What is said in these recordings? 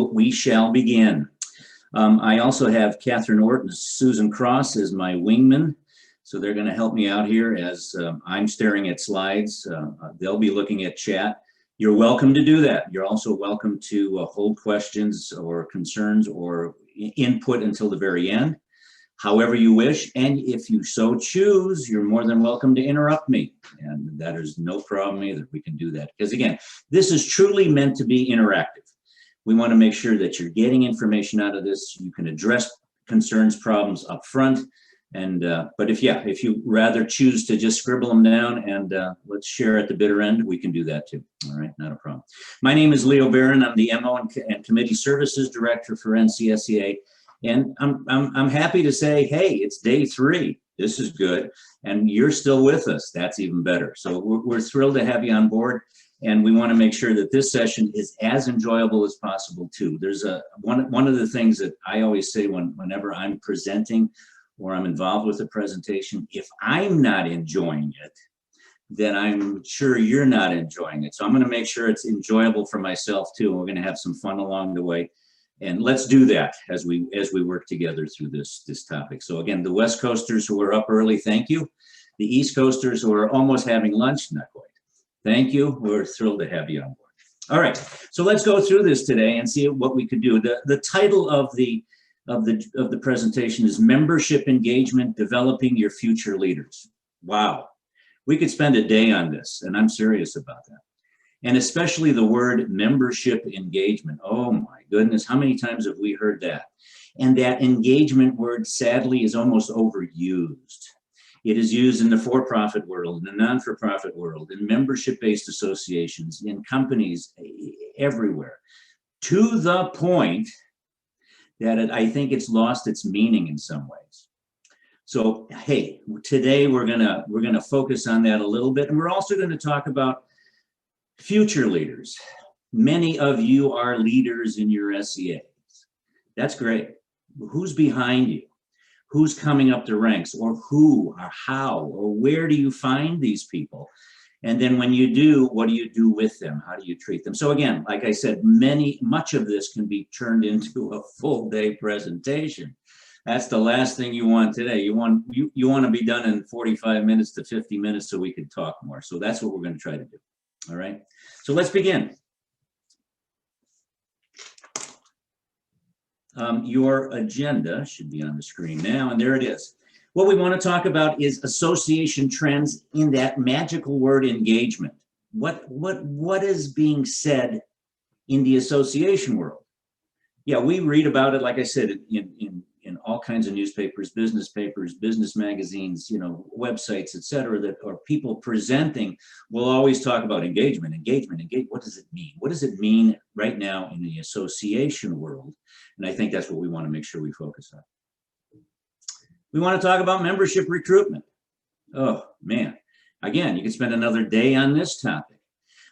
we shall begin. I also have Catherine Ort and Susan Cross as my wingman. So they're going to help me out here as I'm staring at slides. They'll be looking at chat. You're welcome to do that. You're also welcome to hold questions or concerns or input until the very end, however you wish. And if you so choose, you're more than welcome to interrupt me. And that is no problem either. We can do that. Because again, this is truly meant to be interactive. We want to make sure that you're getting information out of this. You can address concerns, problems up front. And but if you rather choose to just scribble them down and let's share at the bitter end, we can do that too. All right, not a problem. My name is Leo Barron. I'm the MO and Committee Services Director for NCSEA, and I'm happy to say, hey, it's day 3. This is good, and you're still with us. That's even better. So we're thrilled to have you on board, and we want to make sure that this session is as enjoyable as possible too. There's one of the things that I always say whenever I'm presenting or I'm involved with a presentation, if I'm not enjoying it, then I'm sure you're not enjoying it. So I'm going to make sure it's enjoyable for myself too. We're going to have some fun along the way. And let's do that as we work together through this topic. So again, the West Coasters who are up early, thank you. The East Coasters who are almost having lunch, not quite. Thank you. We're thrilled to have you on board. All right, so let's go through this today and see what we could do. The title of the presentation is Membership Engagement, Developing Your Future Leaders. Wow, we could spend a day on this, and I'm serious about that. And especially the word membership engagement. Oh my goodness, how many times have we heard that? And that engagement word, sadly, is almost overused. It is used in the for-profit world, in the non-for-profit world, in membership-based associations, in companies everywhere, to the point that I think it's lost its meaning in some ways. So, hey, today we're gonna focus on that a little bit, and we're also going to talk about future leaders. Many of you are leaders in your SEAs. That's great. Who's behind you? Who's coming up the ranks, or who, or how, or where do you find these people? And then when you do, what do you do with them? How do you treat them? So again, like I said, much of this can be turned into a full day presentation. That's the last thing you want today. You want to be done in 45 minutes to 50 minutes so we can talk more. So that's what we're going to try to do. All right. So let's begin. Your agenda should be on the screen now, and there it is. What we want to talk about is association trends in that magical word engagement. What is being said in the association world? Yeah, we read about it, like I said, in all kinds of newspapers, business magazines, websites, et cetera, or people presenting will always talk about engagement. What does it mean? What does it mean right now in the association world? And I think that's what we want to make sure we focus on. We want to talk about membership recruitment. Oh, man. Again, you could spend another day on this topic.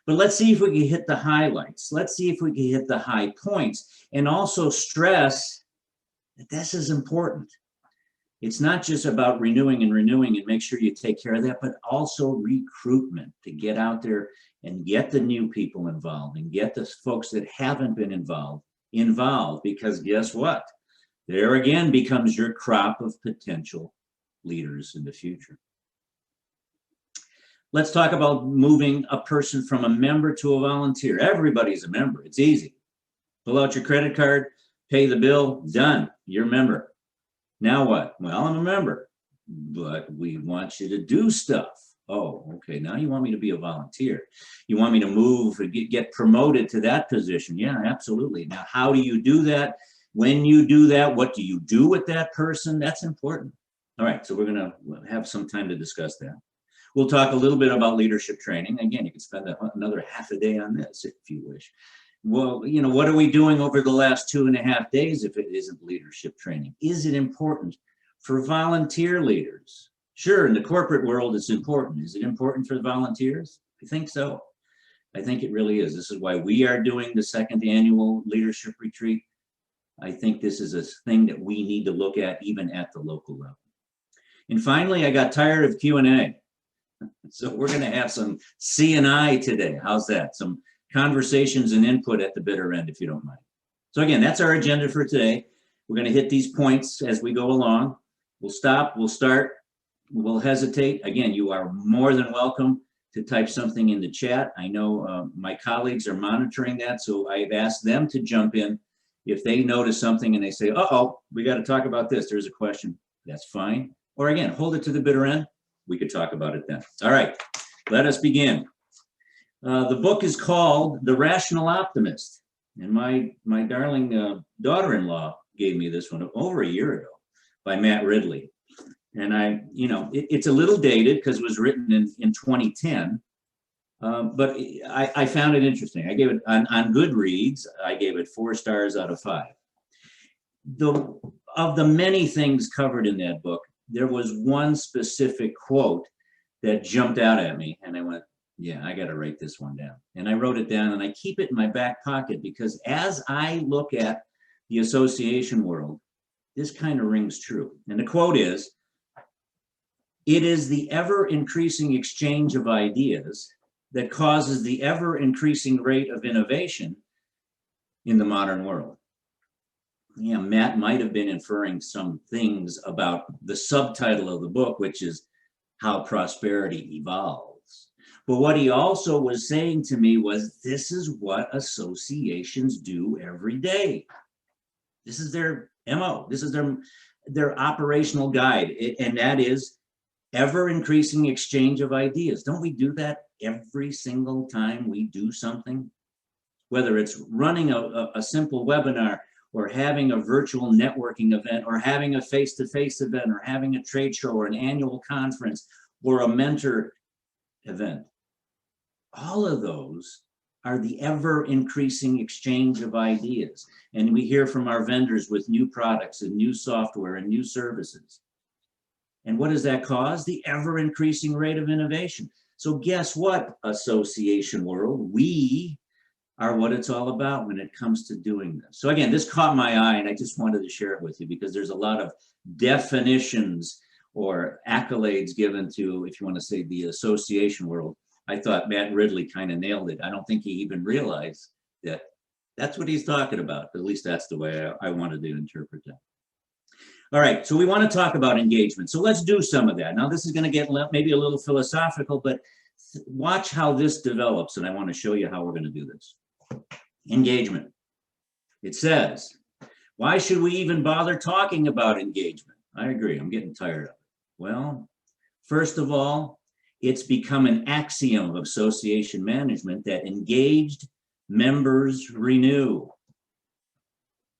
But let's see if we can hit the highlights. Let's see if we can hit the high points and also stress that this is important. It's not just about renewing and make sure you take care of that, but also recruitment, to get out there and get the new people involved and get the folks that haven't been involved, because guess what? There again becomes your crop of potential leaders in the future. Let's talk about moving a person from a member to a volunteer. Everybody's a member. It's easy. Pull out your credit card, pay the bill, done. You're a member. Now what? Well, I'm a member, but we want you to do stuff. Oh, okay. Now you want me to be a volunteer. You want me to move and get promoted to that position. Yeah, absolutely. Now, how do you do that? When you do that, what do you do with that person? That's important. All right, so we're going to have some time to discuss that. We'll talk a little bit about leadership training. Again, you can spend another half a day on this if you wish. Well, what are we doing over the last 2.5 days if it isn't leadership training? Is it important for volunteer leaders? Sure, in the corporate world, it's important. Is it important for the volunteers? I think so. I think it really is. This is why we are doing the 2nd annual leadership retreat. I think this is a thing that we need to look at even at the local level. And finally, I got tired of Q&A. So we're going to have some C&I today. How's that? Some conversations and input at the bitter end, if you don't mind. So again, that's our agenda for today. We're going to hit these points as we go along. We'll stop, we'll start, we'll hesitate. Again, you are more than welcome to type something in the chat. I know my colleagues are monitoring that, so I've asked them to jump in. If they notice something and they say, uh-oh, we got to talk about this, there's a question, that's fine. Or again, hold it to the bitter end. We could talk about it then. All right, let us begin. The book is called The Rational Optimist. And my darling daughter-in-law gave me this one over a year ago by Matt Ridley. And it's a little dated because it was written in 2010, but I found it interesting. I gave it on Goodreads, I gave it 4 stars out of 5. Of the many things covered in that book, there was one specific quote that jumped out at me, and I went, yeah, I got to write this one down. And I wrote it down, and I keep it in my back pocket because as I look at the association world, this kind of rings true. And the quote is, "It is the ever-increasing exchange of ideas that causes the ever-increasing rate of innovation in the modern world." Yeah, Matt might have been inferring some things about the subtitle of the book, which is How Prosperity Evolves. But what he also was saying to me was, this is what associations do every day. This is their MO. This is their operational guide. And that is ever increasing exchange of ideas. Don't we do that every single time we do something? Whether it's running a simple webinar, or having a virtual networking event, or having a face-to-face event, or having a trade show, or an annual conference, or a mentor event. All of those are the ever-increasing exchange of ideas. And we hear from our vendors with new products and new software and new services. And what does that cause? The ever-increasing rate of innovation. So guess what, association world? We are what it's all about when it comes to doing this. So again, this caught my eye, and I just wanted to share it with you because there's a lot of definitions or accolades given to, if you want to say, the association world. I thought Matt Ridley kind of nailed it. I don't think he even realized that that's what he's talking about. At least that's the way I wanted to interpret that. All right, so we want to talk about engagement. So let's do some of that. Now, this is going to get maybe a little philosophical, but watch how this develops, and I want to show you how we're going to do this. Engagement. It says, why should we even bother talking about engagement? I agree, I'm getting tired of it. Well, first of all, it's become an axiom of association management that engaged members renew.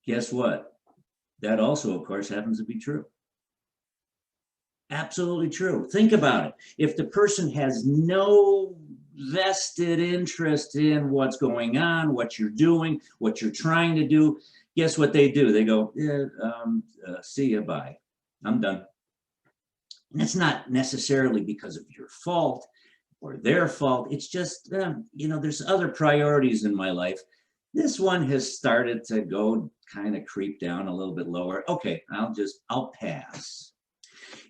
Guess what? That also, of course, happens to be true. Absolutely true. Think about it. If the person has no vested interest in what's going on, what you're doing, what you're trying to do, guess what they do? They go, yeah, see you, bye. I'm done. And it's not necessarily because of your fault or their fault. It's just, there's other priorities in my life. This one has started to go kind of creep down a little bit lower. Okay, I'll pass.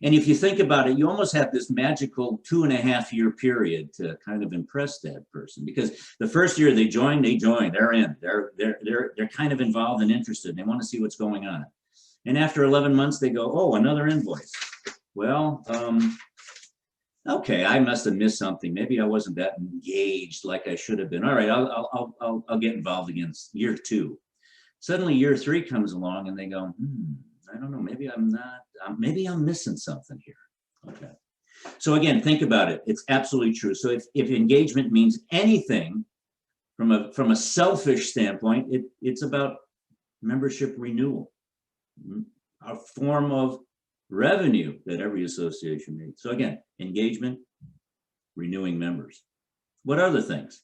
And if you think about it, you almost have this magical 2.5-year period to kind of impress that person, because the first year they join, they're in, they're kind of involved and interested. They want to see what's going on. And after 11 months, they go, oh, another invoice. Well, okay, I must have missed something. Maybe I wasn't that engaged like I should have been. All right, I'll get involved again. Year 2. Suddenly year 3 comes along and they go, I don't know, maybe I'm missing something here. Okay. So again, think about it. It's absolutely true. So if engagement means anything from a selfish standpoint, it's about membership renewal, a form of revenue that every association needs. So again, engagement, renewing members. What other things?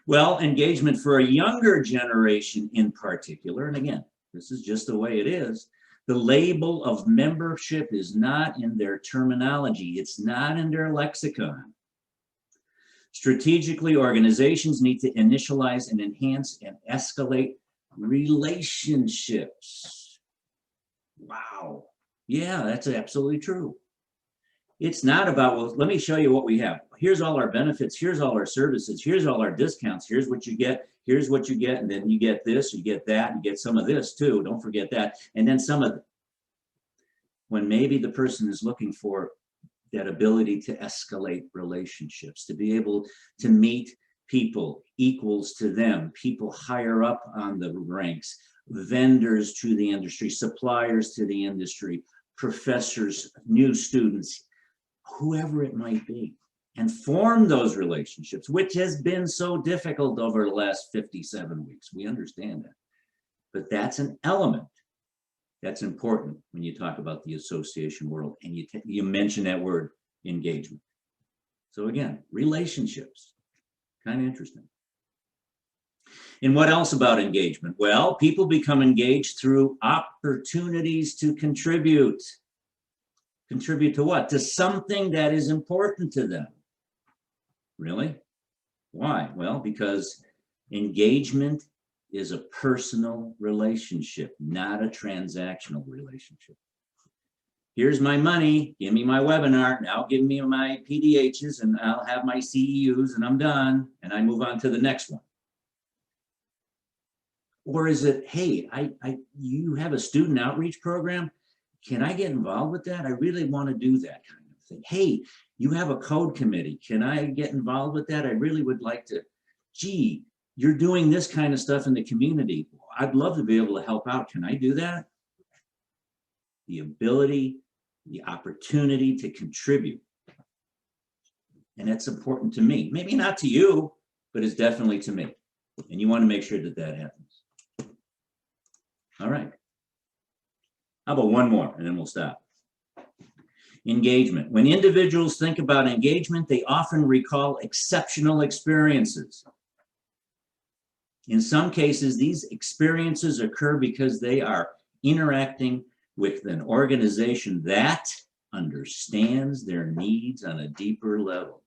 Well, engagement for a younger generation in particular, and again, this is just the way it is. The label of membership is not in their terminology. It's not in their lexicon. Strategically, organizations need to initialize and enhance and escalate relationships. Wow. Yeah, that's absolutely true. It's not about, well, let me show you what we have. Here's all our benefits. Here's all our services. Here's all our discounts. Here's what you get. here's what you get, and then you get this, you get that, you get some of this too, don't forget that, and then some of, when maybe the person is looking for that ability to escalate relationships, to be able to meet people equals to them, people higher up on the ranks, vendors to the industry, suppliers to the industry, professors, new students, whoever it might be, and form those relationships, which has been so difficult over the last 57 weeks. We understand that. But that's an element that's important when you talk about the association world, and you mention that word, engagement. So again, relationships, kind of interesting. And what else about engagement? Well, people become engaged through opportunities to contribute. Contribute to what? To something that is important to them. Really? Why? Well, because engagement is a personal relationship, not a transactional relationship. Here's my money, give me my webinar, now give me my PDHs, and I'll have my CEUs, and I'm done, and I move on to the next one. Or is it, hey, you have a student outreach program, can I get involved with that? I really want to do that kind of thing. Hey, you have a code committee, can I get involved with that? I really would like to. Gee, you're doing this kind of stuff in the community. I'd love to be able to help out. Can I do that? The ability, the opportunity to contribute. And that's important to me. Maybe not to you, but it's definitely to me. And you want to make sure that that happens. All right. How about one more, and then we'll stop. Engagement. When individuals think about engagement, they often recall exceptional experiences. In some cases, these experiences occur because they are interacting with an organization that understands their needs on a deeper level.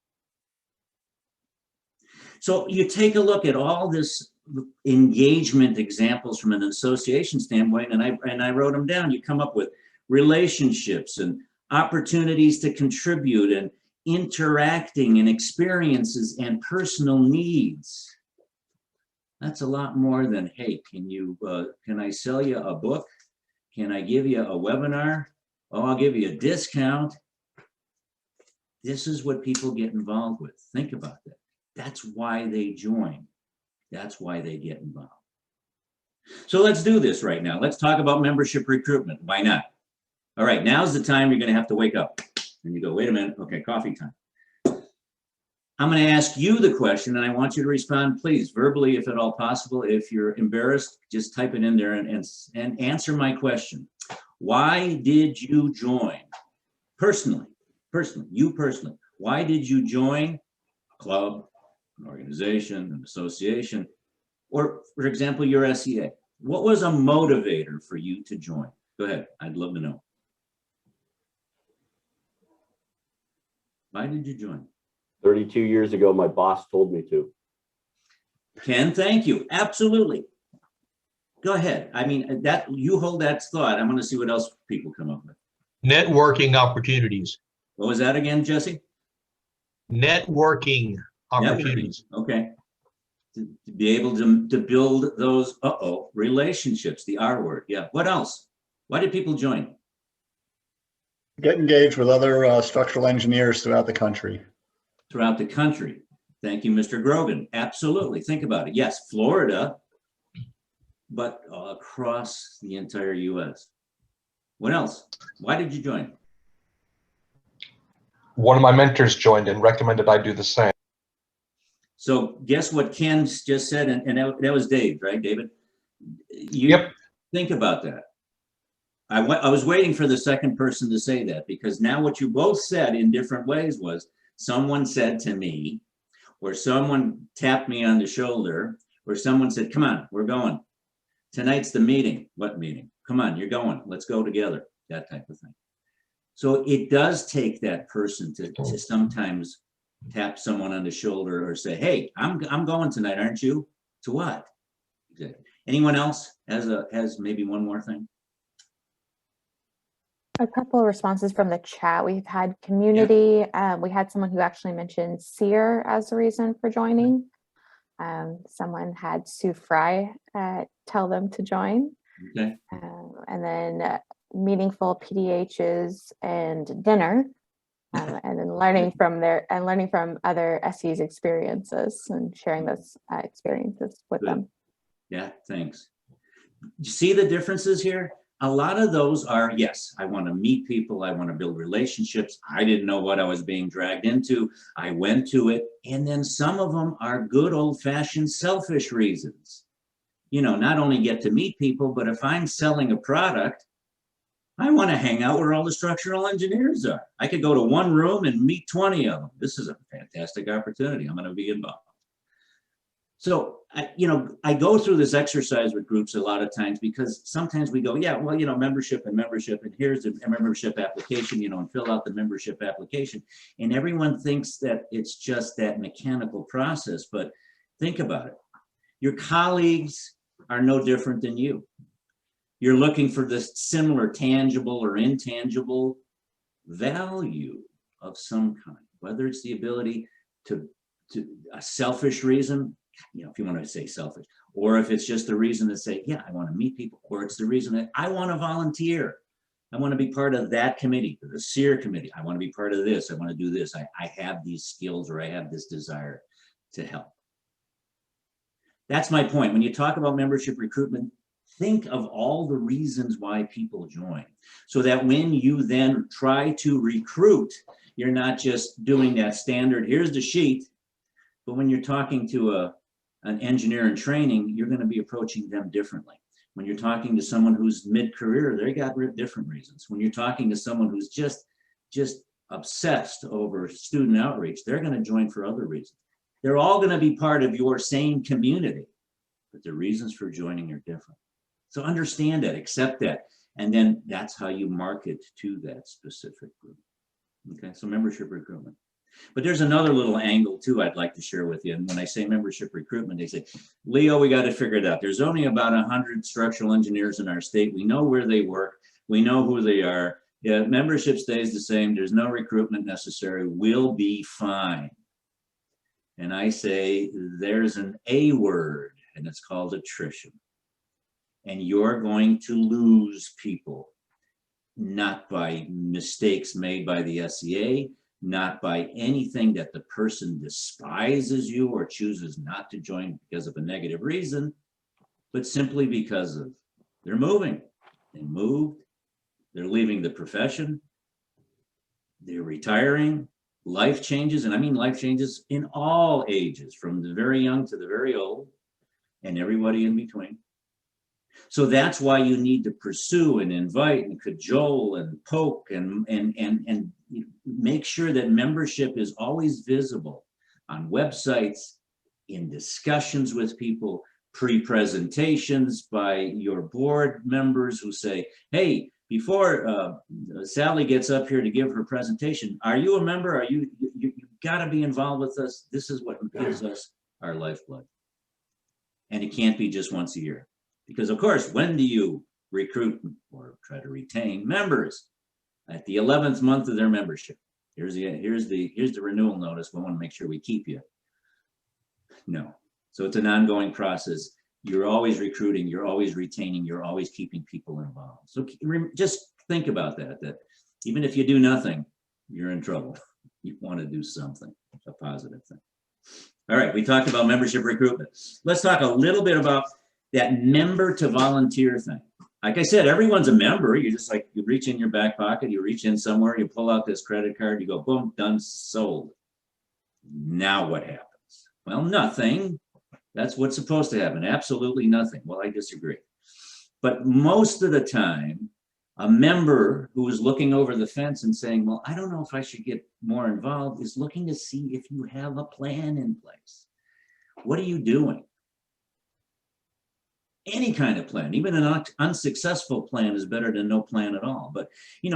So you take a look at all this engagement examples from an association standpoint, and I wrote them down. You come up with relationships and opportunities to contribute and interacting and experiences and personal needs. That's a lot more than, hey, can I sell you a book? Can I give you a webinar? Oh, I'll give you a discount. This is what people get involved with. Think about that. That's why they join. That's why they get involved. So let's do this right now. Let's talk about membership recruitment. Why not? All right, now's the time you're going to have to wake up. And you go, wait a minute. Okay, coffee time. I'm going to ask you the question, and I want you to respond, please, verbally, if at all possible. If you're embarrassed, just type it in there and answer my question. Why did you join? Personally, you personally. Why did you join a club, an organization, an association, or, for example, your SEA? What was a motivator for you to join? Go ahead. I'd love to know. Why did you join? 32 years ago, my boss told me to. Ken, thank you. Absolutely. Go ahead. I mean, that you hold that thought. I'm going to see what else people come up with. Networking opportunities. What was that again, Jesse? Networking opportunities. Networking. Okay. To be able to build those relationships, the R word. Yeah. What else? Why did people join? Get engaged with other structural engineers throughout the country. Throughout the country. Thank you, Mr. Grogan. Absolutely. Think about it. Yes, Florida, but across the entire U.S. What else? Why did you join? One of my mentors joined and recommended I do the same. So guess what Ken just said, and that was Dave, right, David? Yep. Think about that. I was waiting for the second person to say that, because now what you both said in different ways was, someone said to me, or someone tapped me on the shoulder, or someone said, come on, we're going. Tonight's the meeting. What meeting? Come on, you're going. Let's go together. That type of thing. So it does take that person to sometimes tap someone on the shoulder or say, hey, I'm going tonight, aren't you? To what? Anyone else has maybe one more thing? A couple of responses from the chat. We've had community. We had someone who actually mentioned SEER as the reason for joining. Someone had Sue Fry tell them to join. Okay, And then meaningful PDHs and dinner. And then learning from other SEs experiences and sharing those experiences with Good. them. yeah, thanks. You see the differences here? A lot of those are, yes, I want to meet people. I want to build relationships. I didn't know what I was being dragged into. I went to it. And then some of them are good old fashioned selfish reasons. You know, not only get to meet people, but if I'm selling a product, I want to hang out where all the structural engineers are. I could go to one room and meet 20 of them. This is a fantastic opportunity. I'm going to be involved. So, I go through this exercise with groups a lot of times because sometimes we go, yeah, well, membership, and here's the membership application, and fill out the membership application. And everyone thinks that it's just that mechanical process, but think about it. Your colleagues are no different than you. You're looking for this similar tangible or intangible value of some kind, whether it's the ability to a selfish reason, if you want to say selfish, or if it's just the reason to say, yeah, I want to meet people, or it's the reason that I want to volunteer. I want to be part of that committee, the SEER committee. I want to be part of this. I want to do this. I have these skills, or I have this desire to help. That's my point. When you talk about membership recruitment, think of all the reasons why people join, so that when you then try to recruit, you're not just doing that standard, here's the sheet, but when you're talking to an engineer in training, you're going to be approaching them differently. When you're talking to someone who's mid-career, they got different reasons. When you're talking to someone who's just obsessed over student outreach, they're going to join for other reasons. They're all going to be part of your same community, but the reasons for joining are different. So understand that, accept that, and then that's how you market to that specific group. Okay, so membership recruitment. But there's another little angle too I'd like to share with you. And when I say membership recruitment, they say, Leo, we got to figure it out. There's only about 100 structural engineers in our state. We know where they work. We know who they are. Yeah, membership stays the same. There's no recruitment necessary. We'll be fine. And I say, there's an A word, and it's called attrition. And you're going to lose people, not by mistakes made by the SEA, not by anything that the person despises you or chooses not to join because of a negative reason, but simply because of they're moving. They moved, they're leaving the profession, they're retiring, life changes, and I mean life changes in all ages, from the very young to the very old, and everybody in between. So that's why you need to pursue and invite and cajole and poke and make sure that membership is always visible on websites, in discussions with people, pre-presentations by your board members who say, hey, before Sally gets up here to give her presentation, are you a member? You got to be involved with us. This is what gives us our lifeblood. And it can't be just once a year. Because of course, when do you recruit or try to retain members? At the 11th month of their membership. Here's the renewal notice. We want to make sure we keep you. No. So it's an ongoing process. You're always recruiting, you're always retaining, you're always keeping people involved. So just think about that even if you do nothing, you're in trouble. You want to do something, a positive thing. All right, we talked about membership recruitment. Let's talk a little bit about that member to volunteer thing. Like I said, everyone's a member. You just you reach in your back pocket, you reach in somewhere, you pull out this credit card, you go, boom, done, sold. Now what happens? Well, nothing. That's what's supposed to happen. Absolutely nothing. Well, I disagree. But most of the time, a member who is looking over the fence and saying, well, I don't know if I should get more involved, is looking to see if you have a plan in place. What are you doing? Any kind of plan, even an unsuccessful plan is better than no plan at all. But,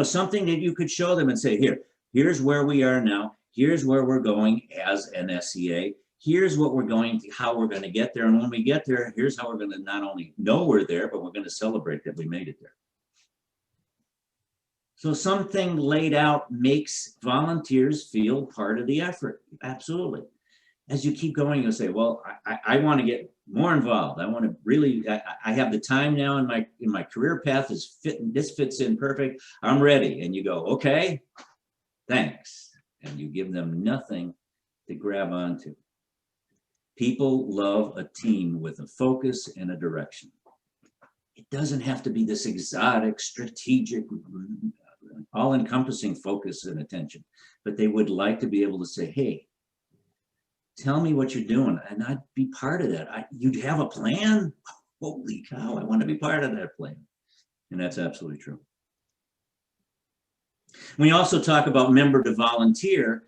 something that you could show them and say, here's where we are now. Here's where we're going as an SEA. Here's what how we're going to get there. And when we get there, here's how we're going to not only know we're there, but we're going to celebrate that we made it there. So something laid out makes volunteers feel part of the effort. Absolutely. as you keep going, you'll say, well, I want to get more involved. I want to really, I have the time now in my career path is fitting, this fits in perfect. I'm ready. And you go, okay, thanks. And you give them nothing to grab onto. People love a team with a focus and a direction. It doesn't have to be this exotic, strategic, all-encompassing focus and attention, but they would like to be able to say, hey, tell me what you're doing, and I'd be part of that. You'd have a plan? Holy cow, I want to be part of that plan. And that's absolutely true. We also talk about member to volunteer.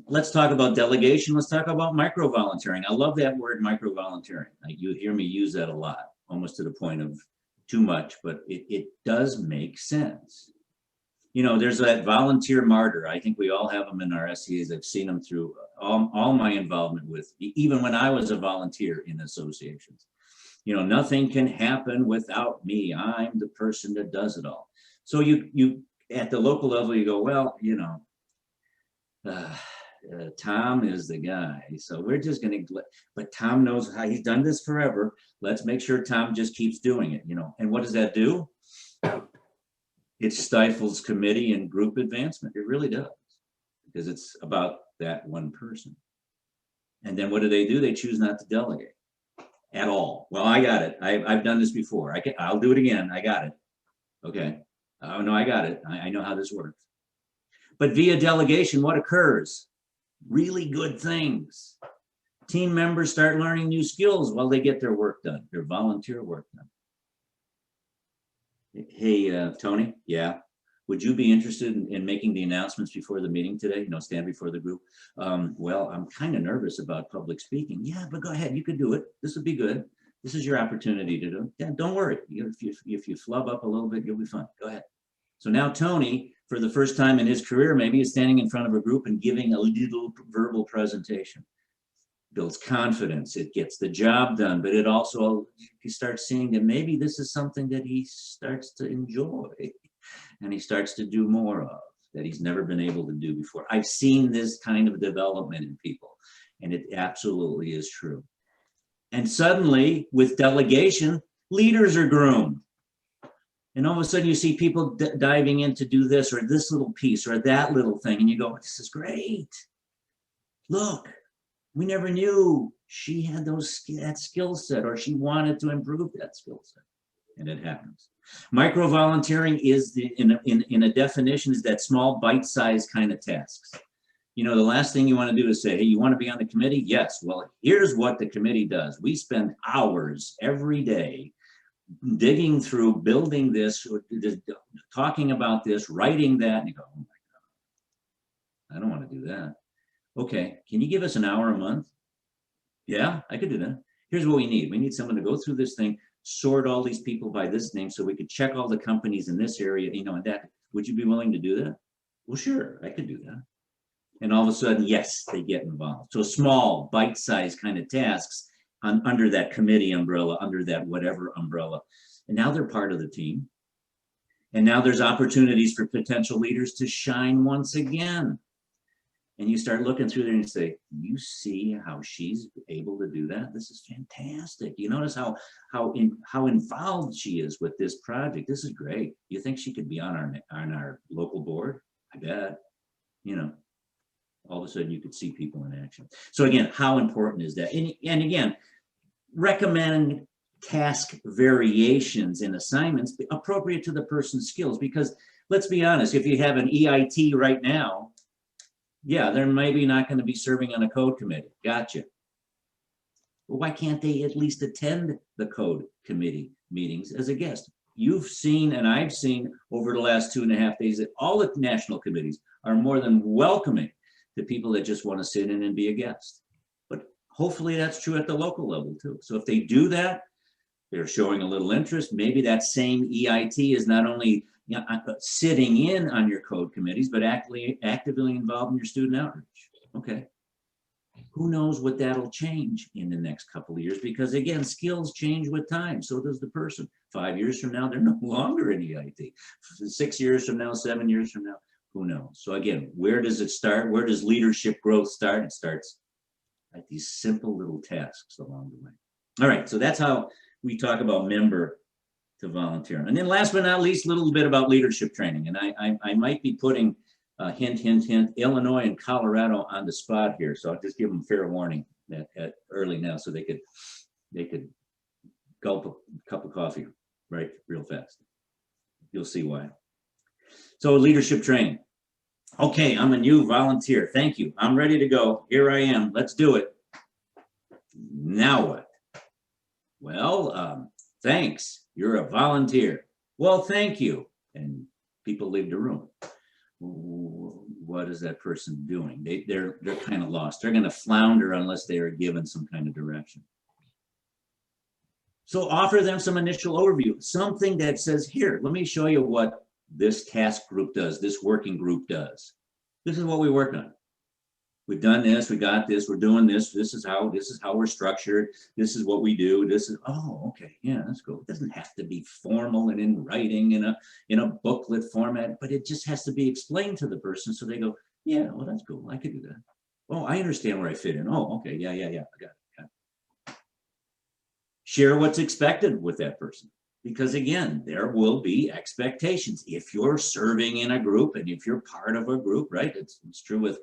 Let's talk about delegation. Let's talk about micro-volunteering. I love that word, micro-volunteering. You hear me use that a lot, almost to the point of too much, but it does make sense. You know, there's that volunteer martyr. I think we all have them in our SCAs. I've seen them through all my involvement with, even when I was a volunteer in associations. You know, nothing can happen without me. I'm the person that does it all. So you at the local level, you go, well, you know, Tom is the guy. So we're just going to, but Tom knows how, he's done this forever. Let's make sure Tom just keeps doing it, you know. And what does that do? It stifles committee and group advancement. It really does, because it's about that one person. And then what do? They choose not to delegate at all. Well, I got it. I've done this before. I'll do it again. I got it. Okay. Oh no, I got it. I know how this works. But via delegation, what occurs? Really good things. Team members start learning new skills while they get their work done, their volunteer work done. Hey, Tony, yeah. Would you be interested in making the announcements before the meeting today? You know, stand before the group. Well, I'm kind of nervous about public speaking. Yeah, but go ahead, you could do it. This would be good. This is your opportunity to do it. Yeah, don't worry. If you flub up a little bit, you'll be fine. Go ahead. So now Tony, for the first time in his career, maybe is standing in front of a group and giving a little verbal presentation. Builds confidence, it gets the job done, but it also, he starts seeing that maybe this is something that he starts to enjoy and he starts to do more of, that he's never been able to do before. I've seen this kind of development in people, and it absolutely is true. And suddenly, with delegation, leaders are groomed. And all of a sudden you see people diving in to do this or this little piece or that little thing, and you go, this is great. Look. We never knew she had that skill set, or she wanted to improve that skill set, and it happens. Micro volunteering is in a definition is that small bite-sized kind of tasks. You know, the last thing you want to do is say, hey, you want to be on the committee? Yes. Well, here's what the committee does. We spend hours every day digging through, building this, talking about this, writing that, and you go, oh my God, I don't want to do that. Okay, can you give us an hour a month? Yeah, I could do that. Here's what we need. We need someone to go through this thing, sort all these people by this name so we could check all the companies in this area, you know, and that. Would you be willing to do that? Well, sure, I could do that. And all of a sudden, yes, they get involved. So small, bite-sized kind of tasks under that committee umbrella, under that whatever umbrella. And now they're part of the team. And now there's opportunities for potential leaders to shine once again. And you start looking through there and you say, you see how she's able to do that? This is fantastic. You notice how involved she is with this project. This is great. You think she could be on our local board? I bet. You know, all of a sudden you could see people in action. So again, how important is that? And again, recommend task variations in assignments appropriate to the person's skills, because let's be honest, if you have an EIT right now, yeah, they're maybe not going to be serving on a code committee. Gotcha. Well, why can't they at least attend the code committee meetings as a guest? You've seen, and I've seen over the last 2.5 days, that all the national committees are more than welcoming to people that just want to sit in and be a guest. But hopefully that's true at the local level too. So if they do that, they're showing a little interest. Maybe that same EIT is not only sitting in on your code committees, but actively involved in your student outreach. Okay. Who knows what that'll change in the next couple of years? Because again, skills change with time. So does the person. 5 years from now, they're no longer in EIT. 6 years from now, 7 years from now, who knows? So again, where does it start? Where does leadership growth start? It starts Like these simple little tasks along the way. All right, so that's how we talk about member to volunteer. And then last but not least, a little bit about leadership training. And I might be putting hint, hint, hint, Illinois and Colorado on the spot here. So I'll just give them fair warning at early now, so they could gulp a cup of coffee right real fast. You'll see why. So leadership training. Okay, I'm a new volunteer. Thank you. I'm ready to go. Here I am. Let's do it. Now what? Well, thanks. You're a volunteer. Well, thank you. And people leave the room. What is that person doing? They're kind of lost. They're going to flounder unless they are given some kind of direction. So offer them some initial overview, something that says, here, let me show you what this task group does, this working group does. This is what we worked on. We've done this, we got this, we're doing this, this is how we're structured, this is what we do, this is, oh, okay, yeah, that's cool. It doesn't have to be formal and in writing in a booklet format, but it just has to be explained to the person so they go, yeah, well, that's cool, I could do that. Oh, I understand where I fit in. Oh, okay, yeah, I got it. Share what's expected with that person. Because again, there will be expectations. If you're serving in a group and if you're part of a group, right? It's true with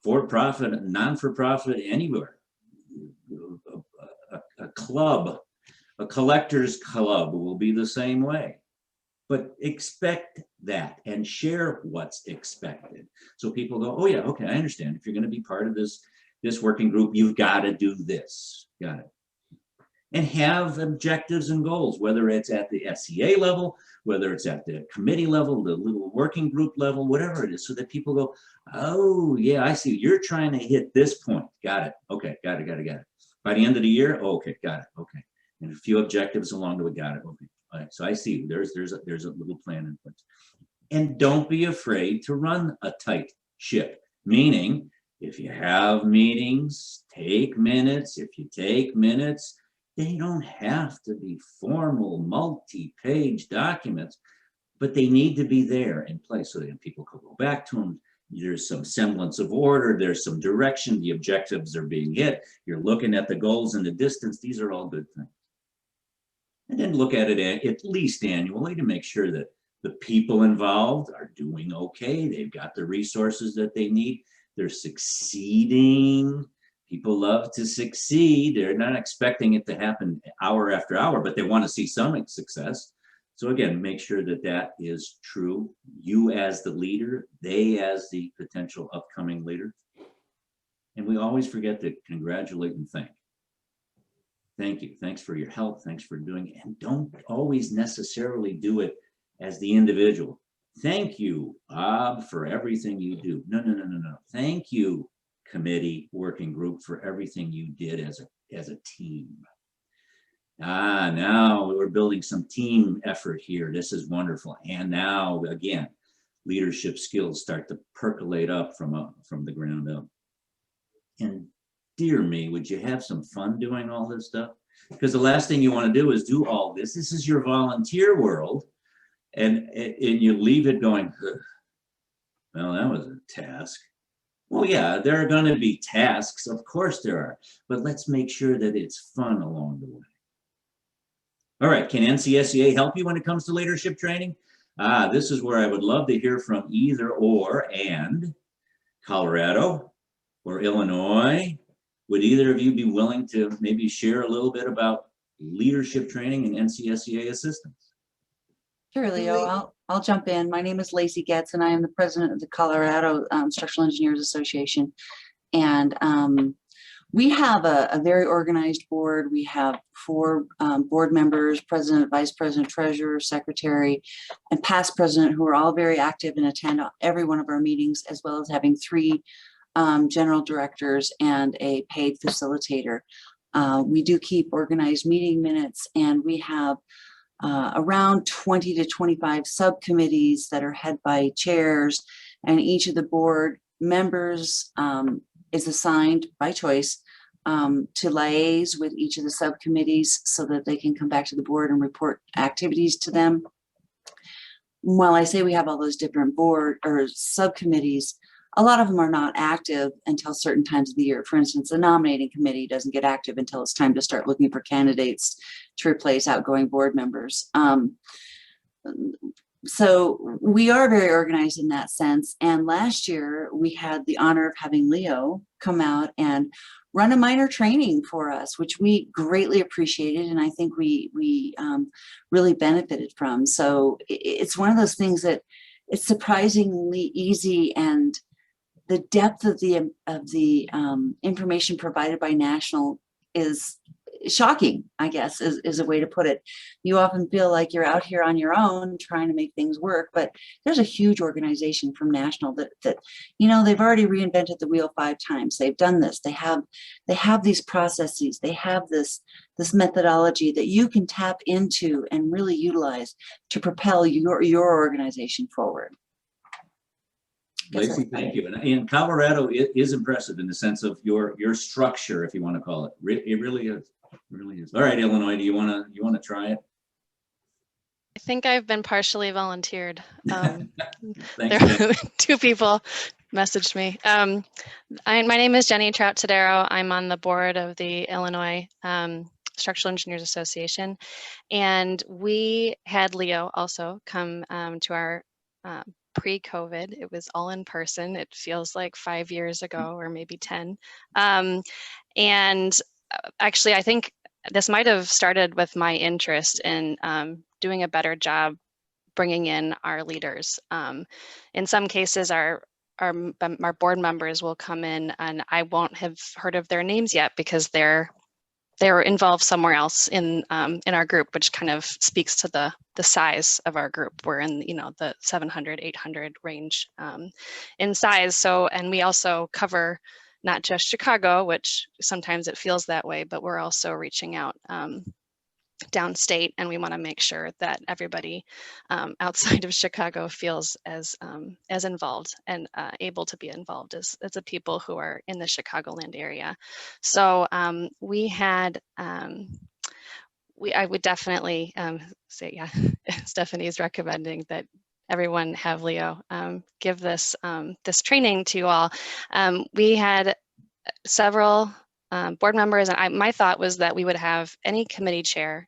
for-profit, non-for-profit, anywhere. A club, a collector's club will be the same way. But expect that and share what's expected. So people go, oh yeah, okay, I understand. If you're going to be part of this working group, you've got to do this. Got it. And have objectives and goals, whether it's at the SCA level, whether it's at the committee level, the little working group level, whatever it is, so that people go, oh yeah, I see, you're trying to hit this point. Got it. Okay, got it. By the end of the year, oh, okay, got it. Okay. And a few objectives along the way, got it. Okay. All right. So I see there's a little plan in place. And don't be afraid to run a tight ship, meaning if you have meetings, take minutes. If you take minutes, they don't have to be formal, multi-page documents, but they need to be there in place so that people can go back to them. There's some semblance of order. There's some direction. The objectives are being hit. You're looking at the goals in the distance. These are all good things. And then look at it at least annually to make sure that the people involved are doing okay. They've got the resources that they need. They're succeeding. People love to succeed. They're not expecting it to happen hour after hour, but they want to see some success. So again, make sure that that is true. You as the leader, they as the potential upcoming leader. And we always forget to congratulate and thank. Thank you. Thanks for your help. Thanks for doing it. And don't always necessarily do it as the individual. Thank you, Bob, for everything you do. No. Thank you, committee, working group, for everything you did as a team. Now we're building some team effort here. This is wonderful. And now again, leadership skills start to percolate up from the ground up. And dear me, would you have some fun doing all this stuff? Because the last thing you want to do is do all this. This is your volunteer world, and you leave it going, well, that was a task. Well, yeah, there are going to be tasks. Of course there are. But let's make sure that it's fun along the way. All right. Can NCSEA help you when it comes to leadership training? This is where I would love to hear from either or and Colorado or Illinois. Would either of you be willing to maybe share a little bit about leadership training and NCSEA assistance? Sure, Leo, I'll jump in. My name is Lacey Getz, and I am the president of the Colorado Structural Engineers Association. And we have a very organized board. We have 4 board members, president, vice president, treasurer, secretary, and past president, who are all very active and attend every one of our meetings, as well as having 3 general directors and a paid facilitator. We do keep organized meeting minutes, and we have around 20 to 25 subcommittees that are head by chairs, and each of the board members is assigned by choice to liaise with each of the subcommittees so that they can come back to the board and report activities to them. While I say we have all those different board or subcommittees, a lot of them are not active until certain times of the year. For instance, the nominating committee doesn't get active until it's time to start looking for candidates to replace outgoing board members. So we are very organized in that sense. And last year we had the honor of having Leo come out and run a minor training for us, which we greatly appreciated. And I think we really benefited from. So it's one of those things that it's surprisingly easy, and the depth of the information provided by National is shocking, I guess, is a way to put it. You often feel like you're out here on your own trying to make things work, but there's a huge organization from National that you know, they've already reinvented the wheel 5 times. They've done this. They have these processes. They have this methodology that you can tap into and really utilize to propel your organization forward. Lacey, thank you. And Colorado is impressive in the sense of your structure, if you want to call it. It really is. It really is. All right, Illinois, do you want to try it? I think I've been partially volunteered. Thanks, There 2 people messaged me. My name is Jenny Trout-Tadero. I'm on the board of the Illinois Structural Engineers Association, and we had Leo also come to our pre-COVID. It was all in person. It feels like 5 years ago, or maybe 10. And actually, I think this might have started with my interest in doing a better job bringing in our leaders. In some cases, our board members will come in and I won't have heard of their names yet because they're involved somewhere else in our group, which kind of speaks to the size of our group. We're in, you know, the 700, 800 range in size. So, and we also cover not just Chicago, which sometimes it feels that way, but we're also reaching out downstate, and we want to make sure that everybody outside of Chicago feels as involved and able to be involved as the people who are in the Chicagoland area. So we had, I would definitely say, yeah, Stephanie is recommending that everyone have Leo give this this training to you all. We had several board members, and my thought was that we would have any committee chair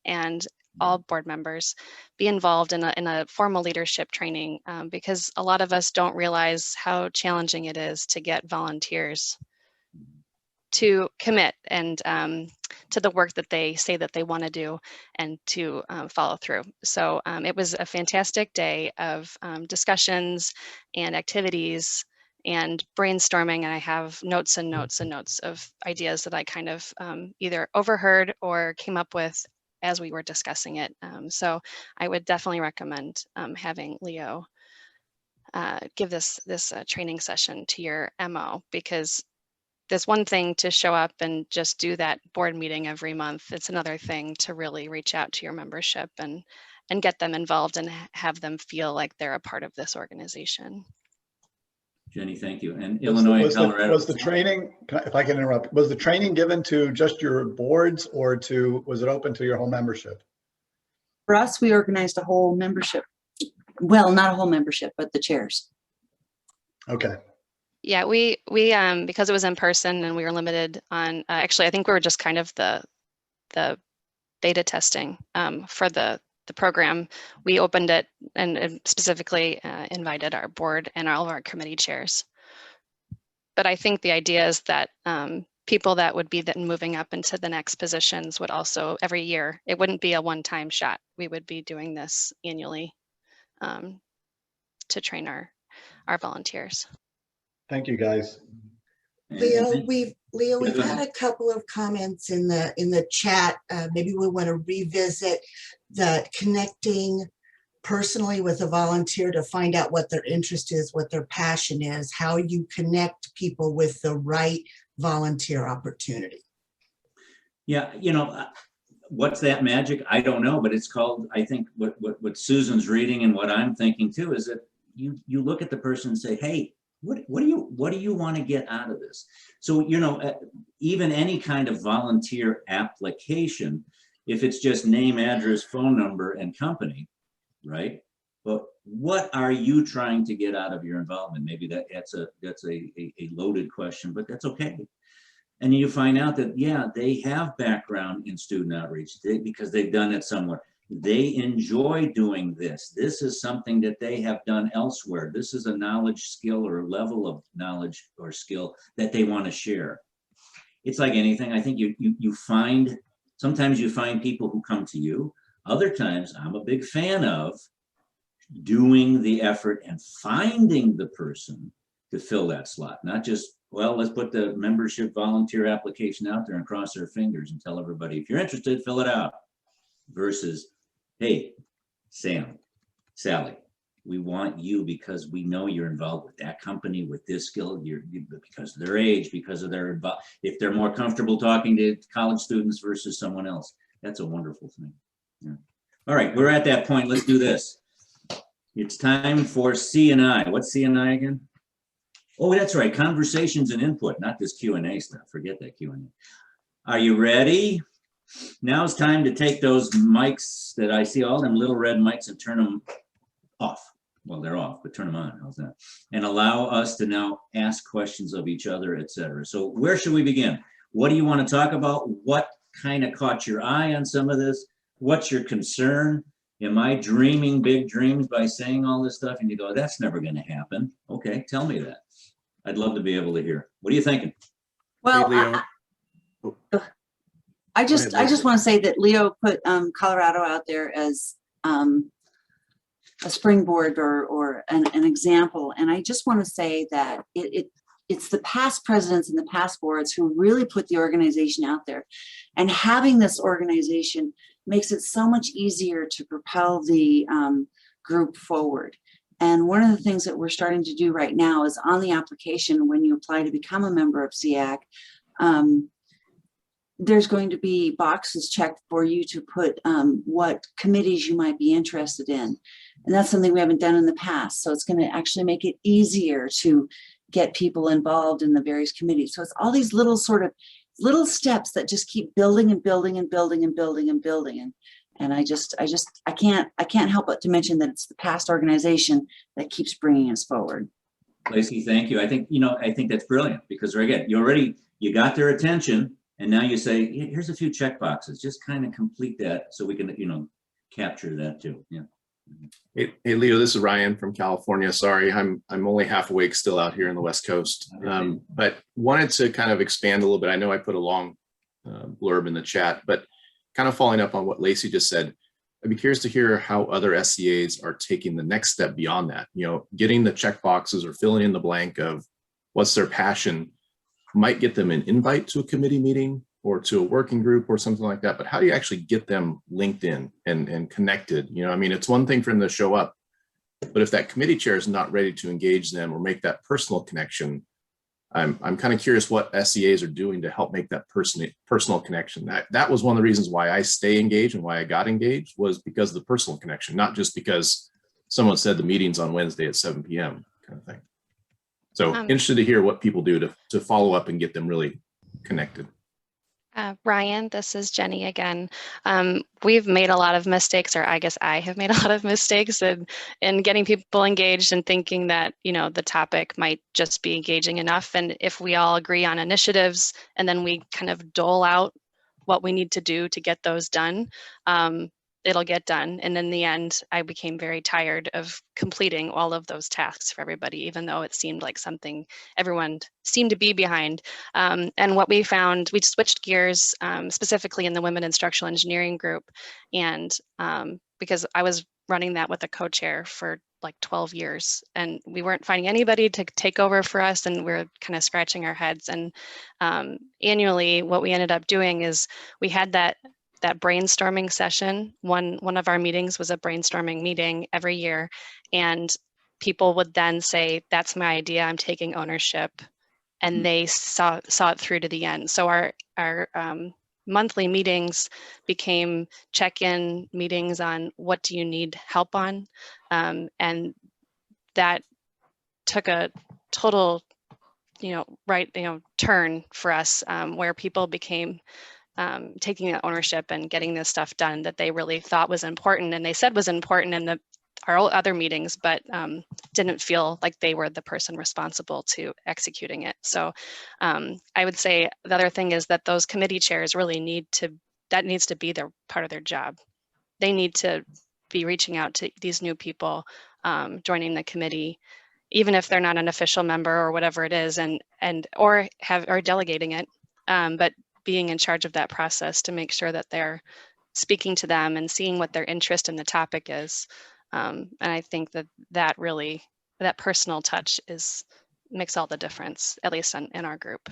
and all board members be involved in a formal leadership training, because a lot of us don't realize how challenging it is to get volunteers to commit and to the work that they say that they want to do and to follow through. So it was a fantastic day of discussions and activities and brainstorming, and I have notes and notes and notes of ideas that I kind of either overheard or came up with as we were discussing it. So I would definitely recommend having Leo give this training session to your MO, because there's one thing to show up and just do that board meeting every month. It's another thing to really reach out to your membership and get them involved and have them feel like they're a part of this organization. Jenny, thank you. And Illinois and Colorado. Was the training, if I can interrupt, was the training given to just your boards, or was it open to your whole membership? For us, we organized a whole membership. Well, not a whole membership, but the chairs. Okay. Yeah, we because it was in person and we were limited on, actually, I think we were just kind of the beta testing for the program. We opened it and specifically invited our board and all of our committee chairs. But I think the idea is that people that would be then moving up into the next positions would also, every year, it wouldn't be a one-time shot. We would be doing this annually to train our volunteers. Thank you, guys. Leo, we've had a couple of comments in the chat. Maybe we want to revisit the connecting personally with a volunteer to find out what their interest is, what their passion is, how you connect people with the right volunteer opportunity. Yeah, you know, what's that magic? I don't know, but it's called, I think what Susan's reading and what I'm thinking too is that you look at the person and say, hey, what do you want to get out of this? So, you know, even any kind of volunteer application, if it's just name, address, phone number, and company, right? but what are you trying to get out of your involvement? Maybe that's a loaded question, but that's okay. And you find out that, yeah, they have background in student outreach because they've done it somewhere. They enjoy doing this. This is something that they have done elsewhere. This is a knowledge, skill, or level of knowledge or skill that they want to share. It's like anything. I think you find, sometimes you find people who come to you. Other times, I'm a big fan of doing the effort and finding the person to fill that slot, not just, well, let's put the membership volunteer application out there and cross our fingers and tell everybody, if you're interested, fill it out, versus, hey, Sam, Sally, we want you because we know you're involved with that company, with this skill, because of their age, because of their, if they're more comfortable talking to college students versus someone else. That's a wonderful thing. Yeah. All right, we're at that point. Let's do this. It's time for C&I. What's C&I again? Oh, that's right. Conversations and input, not this Q&A stuff. Forget that Q&A. Are you ready? Now it's time to take those mics that I see, all them little red mics, and turn them off. Well, they're off, but turn them on. How's that? And allow us to now ask questions of each other, etc. So where should we begin? What do you want to talk about? What kind of caught your eye on some of this? What's your concern? Am I dreaming big dreams by saying all this stuff? And you go, that's never going to happen. Okay, tell me that. I'd love to be able to hear. What are you thinking? Well, Hey, I just want to say that Leo put Colorado out there as a springboard or an example. And I just want to say that it's the past presidents and the past boards who really put the organization out there. And having this organization makes it so much easier to propel the group forward. And one of the things that we're starting to do right now is on the application, when you apply to become a member of SEAC, there's going to be boxes checked for you to put what committees you might be interested in. And that's something we haven't done in the past. So it's going to actually make it easier to get people involved in the various committees. So it's all these little sort of little steps that just keep building and building and building and building and building. And I can't help but to mention that it's the past organization that keeps bringing us forward. Lacey, thank you. I think that's brilliant, because again, you got their attention, and now you say, here's a few check boxes, just kind of complete that so we can, capture that too. Yeah. Hey, Leo, this is Ryan from California. Sorry, I'm only half awake still out here in the West Coast, but wanted to kind of expand a little bit. I know I put a long blurb in the chat, but kind of following up on what Lacey just said, I'd be curious to hear how other SCAs are taking the next step beyond that. Getting the check boxes or filling in the blank of what's their passion might get them an invite to a committee meeting or to a working group or something like that. But how do you actually get them linked in and connected? It's one thing for them to show up, but if that committee chair is not ready to engage them or make that personal connection, I'm kind of curious what SCAs are doing to help make that personal connection. That was one of the reasons why I stay engaged and why I got engaged, was because of the personal connection, not just because someone said the meeting's on Wednesday at 7 p.m. kind of thing. So interested to hear what people do to follow up and get them really connected. Ryan, this is Jenny again. We've made a lot of mistakes, or I guess I have made a lot of mistakes in getting people engaged and thinking that, the topic might just be engaging enough. And if we all agree on initiatives and then we kind of dole out what we need to do to get those done, it'll get done. And in the end, I became very tired of completing all of those tasks for everybody, even though it seemed like something everyone seemed to be behind. And what we found, we switched gears specifically in the Women Instructional Engineering group. And because I was running that with a co-chair for like 12 years, and we weren't finding anybody to take over for us, and we're kind of scratching our heads. And annually, what we ended up doing is we had that brainstorming session. One of our meetings was a brainstorming meeting every year, and people would then say, that's my idea, I'm taking ownership, and they saw it through to the end. So our monthly meetings became check-in meetings on what do you need help on, and that took a total turn for us, where people became taking that ownership and getting this stuff done that they really thought was important and they said was important, and our other meetings, but didn't feel like they were the person responsible to executing it. So I would say the other thing is that those committee chairs really that needs to be their part of their job. They need to be reaching out to these new people, joining the committee, even if they're not an official member or whatever it is, or delegating it, but being in charge of that process to make sure that they're speaking to them and seeing what their interest in the topic is. And I think that personal touch makes all the difference, at least in our group.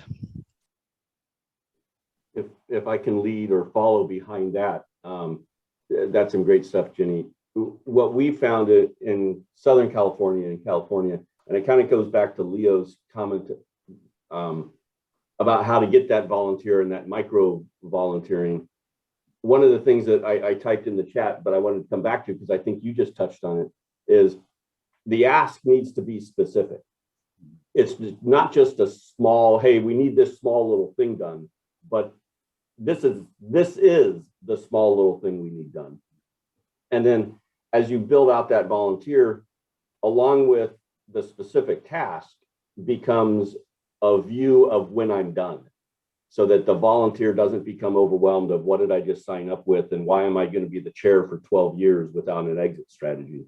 If I can lead or follow behind that, that's some great stuff, Jenny. What we found in Southern California and it kind of goes back to Leo's comment about how to get that volunteer and that micro volunteering. One of the things that I typed in the chat, but I wanted to come back to because I think you just touched on it, is the ask needs to be specific. It's not just a small, hey, we need this small little thing done, but this is the small little thing we need done. And then as you build out that volunteer, along with the specific task becomes a view of when I'm done, so that the volunteer doesn't become overwhelmed of what did I just sign up with and why am I going to be the chair for 12 years without an exit strategy.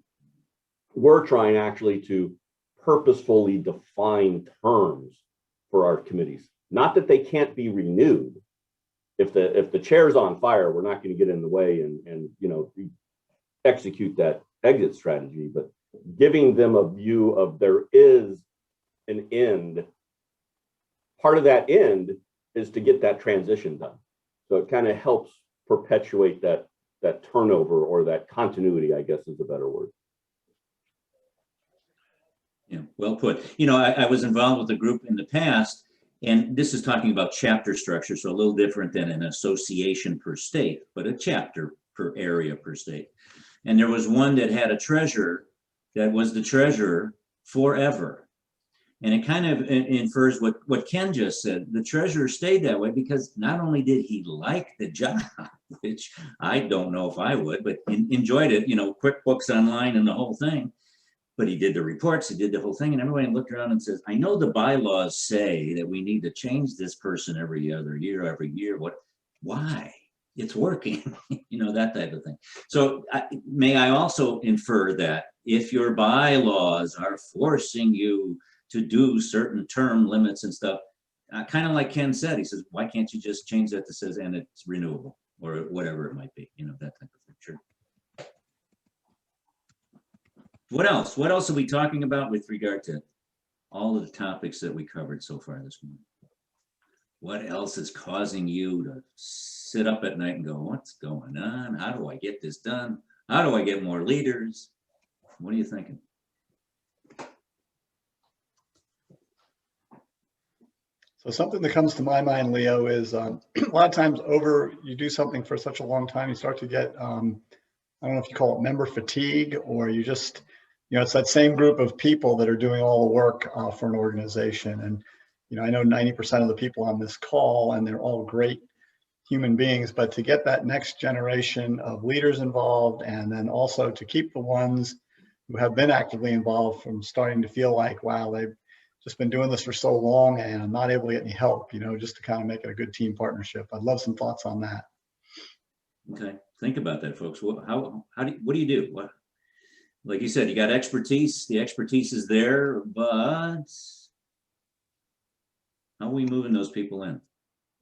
We're trying actually to purposefully define terms for our committees. Not that they can't be renewed. If the chair's on fire, we're not going to get in the way and execute that exit strategy, but giving them a view of there is an end. Part of that end is to get that transition done. So it kind of helps perpetuate that turnover or that continuity, I guess is a better word. Yeah, well put. I was involved with a group in the past, and this is talking about chapter structure, so a little different than an association per state, but a chapter per area per state. And there was one that had a treasurer that was the treasurer forever. And it kind of infers what Ken just said. The treasurer stayed that way because not only did he like the job, which I don't know if I would, but enjoyed it, QuickBooks Online and the whole thing. But he did the reports, he did the whole thing, and everybody looked around and says, I know the bylaws say that we need to change this person every other year, every year. Why? It's working, that type of thing. So may I also infer that if your bylaws are forcing you to do certain term limits and stuff, kind of like Ken said, he says, why can't you just change that to says, and it's renewable or whatever it might be, that type of thing. Sure. What else? What else are we talking about with regard to all of the topics that we covered so far this morning? What else is causing you to sit up at night and go, what's going on? How do I get this done? How do I get more leaders? What are you thinking? So something that comes to my mind, Leo, is a lot of times you do something for such a long time, you start to get, I don't know if you call it member fatigue, or you just, it's that same group of people that are doing all the work for an organization. And, I know 90% of the people on this call, and they're all great human beings, but to get that next generation of leaders involved, and then also to keep the ones who have been actively involved from starting to feel like, wow, they've just been doing this for so long and I'm not able to get any help, just to kind of make it a good team partnership. I'd love some thoughts on that. Okay, think about that, folks. What do you do? What, like you said, you got expertise. The expertise is there, but how are we moving those people in,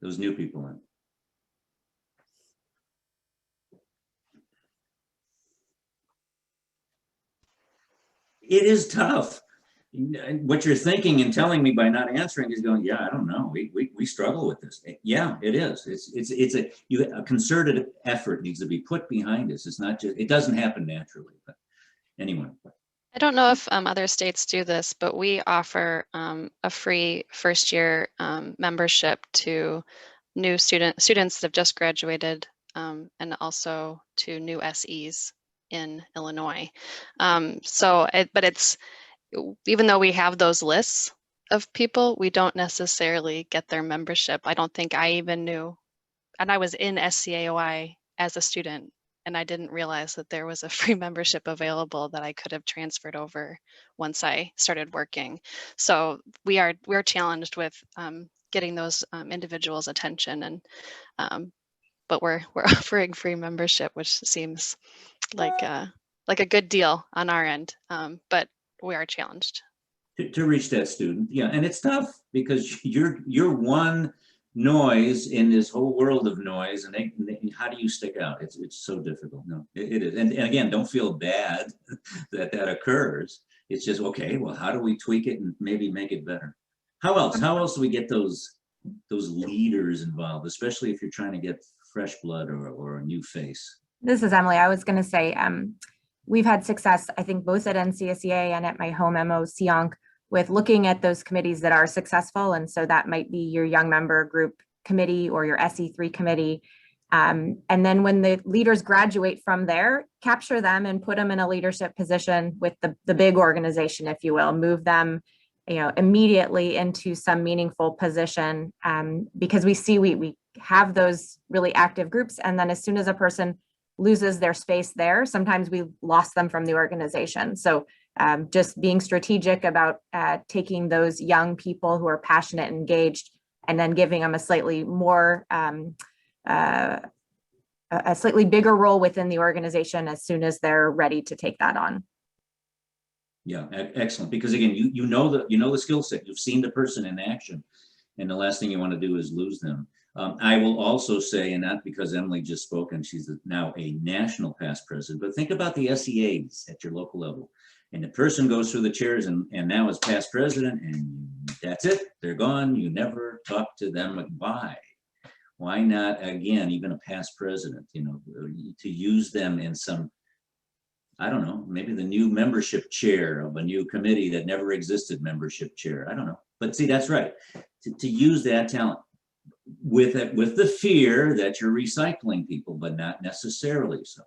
those new people in? It is tough. What you're thinking and telling me by not answering is going, yeah, I don't know. We struggle with this. Yeah, it is. It's a concerted effort needs to be put behind this. It's not just, it doesn't happen naturally, but anyway. I don't know if other states do this, but we offer a free first year membership to new students that have just graduated, and also to new SEs in Illinois. But it's, even though we have those lists of people, we don't necessarily get their membership. I don't think I even knew, and I was in SCAOI as a student and I didn't realize that there was a free membership available that I could have transferred over once I started working. So we're challenged with getting those individuals' attention, and but we're offering free membership, which seems like a good deal on our end, but we are challenged to reach that student. Yeah, and it's tough because you're one noise in this whole world of noise, and how do you stick out? It's so difficult. No, it is. And again, don't feel bad that occurs. It's just, okay, well, how do we tweak it and maybe make it better? How else do we get those leaders involved, especially if you're trying to get fresh blood or a new face? This is Emily. I was going to say, we've had success, I think, both at NCSEA and at my home MO, SEONC, with looking at those committees that are successful. And so that might be your young member group committee or your SE3 committee. And then when the leaders graduate from there, capture them and put them in a leadership position with the big organization, if you will, move them, immediately into some meaningful position, because we have those really active groups. And then as soon as a person loses their space there, sometimes we lost them from the organization. So just being strategic about taking those young people who are passionate and engaged, and then giving them a slightly more, a slightly bigger role within the organization as soon as they're ready to take that on. Yeah, excellent. Because again, you know the skill set. You've seen the person in action, and the last thing you want to do is lose them. I will also say, and not because Emily just spoke and she's now a national past president, but think about the SEAs at your local level. And the person goes through the chairs and now is past president, and that's it. They're gone. You never talk to them. Why? Why not, again, even a past president, to use them in some, I don't know, maybe the new membership chair of a new committee that never existed, membership chair. I don't know. But see, that's right. To use that talent with the fear that you're recycling people, but not necessarily so.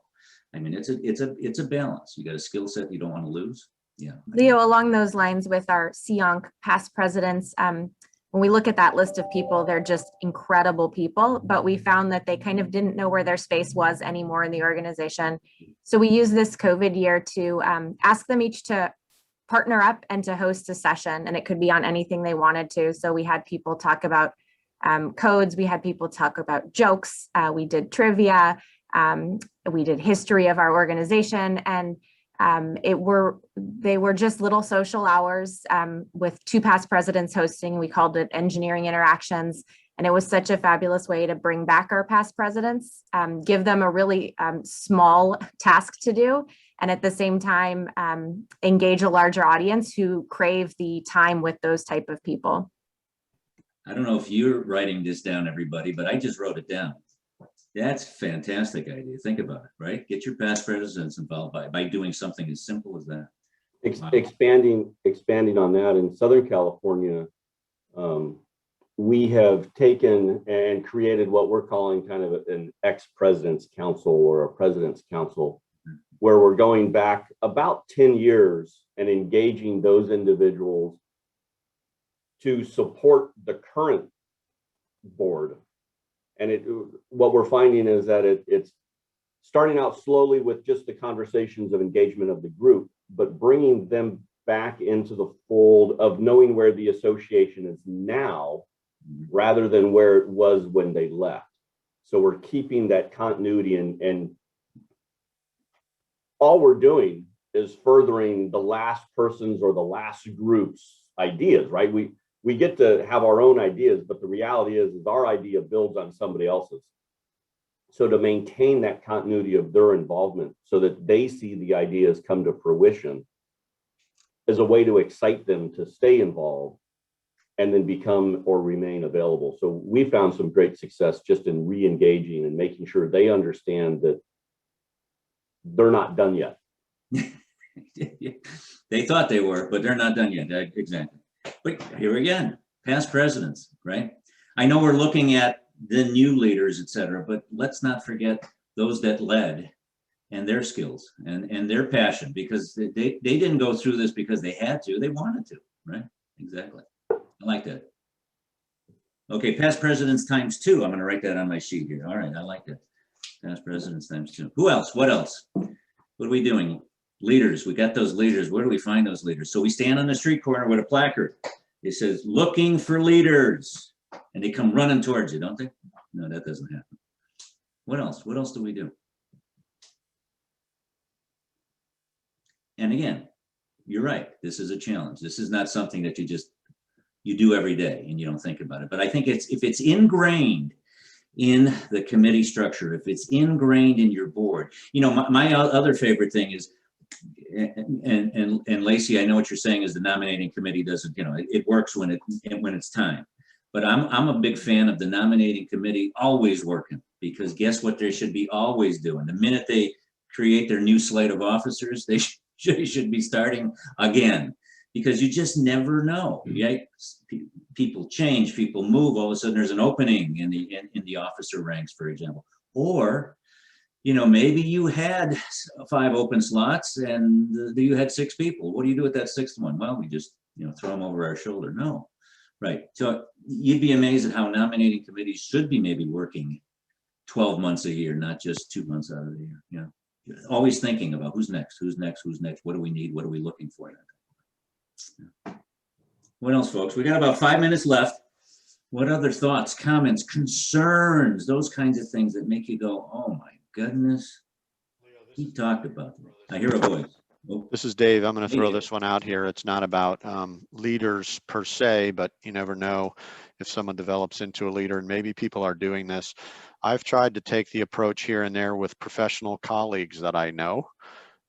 I mean, it's a balance. You got a skill set you don't want to lose. Yeah. Leo, along those lines with our SEONC past presidents, when we look at that list of people, they're just incredible people, but we found that they kind of didn't know where their space was anymore in the organization. So we use this COVID year to ask them each to partner up and to host a session, and it could be on anything they wanted to. So we had people talk about codes, we had people talk about jokes, we did trivia, we did history of our organization, and they were just little social hours with two past presidents hosting. We called it Engineering Interactions, and it was such a fabulous way to bring back our past presidents, give them a really small task to do, and at the same time engage a larger audience who crave the time with those type of people. I don't know if you're writing this down, everybody, but I just wrote it down. That's a fantastic idea. Think about it, right? Get your past presidents involved by doing something as simple as that. Wow. Expanding on that, in Southern California, we have taken and created what we're calling kind of an ex-president's council or a president's council, where we're going back about 10 years and engaging those individuals to support the current board. And what we're finding is that it's starting out slowly with just the conversations of engagement of the group, but bringing them back into the fold of knowing where the association is now, rather than where it was when they left. So we're keeping that continuity, and all we're doing is furthering the last person's or the last group's ideas, right? We get to have our own ideas, but the reality is our idea builds on somebody else's. So to maintain that continuity of their involvement so that they see the ideas come to fruition is a way to excite them to stay involved and then become or remain available. So we found some great success just in re-engaging and making sure they understand that they're not done yet. They thought they were, but they're not done yet. Exactly. But here again, past presidents, right? I know we're looking at the new leaders, et cetera, but let's not forget those that led and their skills and their passion, because they didn't go through this because they had to, they wanted to, right? Exactly. I like that. Okay, past presidents times 2. I'm going to write that on my sheet here. All right, I like that. past presidents times 2. Who else? What else? What are we doing? Leaders. We got those leaders. Where do we find those leaders? So we stand on the street corner with a placard. It says, looking for leaders. And they come running towards you, don't they? No, that doesn't happen. What else? What else do we do? And again, you're right. This is a challenge. This is not something that you do every day and you don't think about it. But I think if it's ingrained in the committee structure, if it's ingrained in your board, you know, my other favorite thing is, and Lacey, I know what you're saying is the nominating committee doesn't, you know, it works when it's time. But I'm a big fan of the nominating committee always working, because guess what they should be always doing? The minute they create their new slate of officers, they should be starting again, because you just never know. Yeah, people change, people move. All of a sudden, there's an opening in the officer ranks, for example. Or, you know, maybe you had 5 open slots and you had 6 people. What do you do with that 6th one? Well, we just, you know, throw them over our shoulder. No, right. So you'd be amazed at how nominating committees should be maybe working 12 months a year, not just 2 months out of the year. You know, always thinking about who's next, who's next, who's next. What do we need? What are we looking for? What else, folks? We got about 5 minutes left. What other thoughts, comments, concerns, those kinds of things that make you go, oh my goodness, he talked about them. I hear a voice. Oh. This is Dave. I'm going to throw this one out here. It's not about leaders per se, but you never know if someone develops into a leader, and maybe people are doing this. I've tried to take the approach here and there with professional colleagues that I know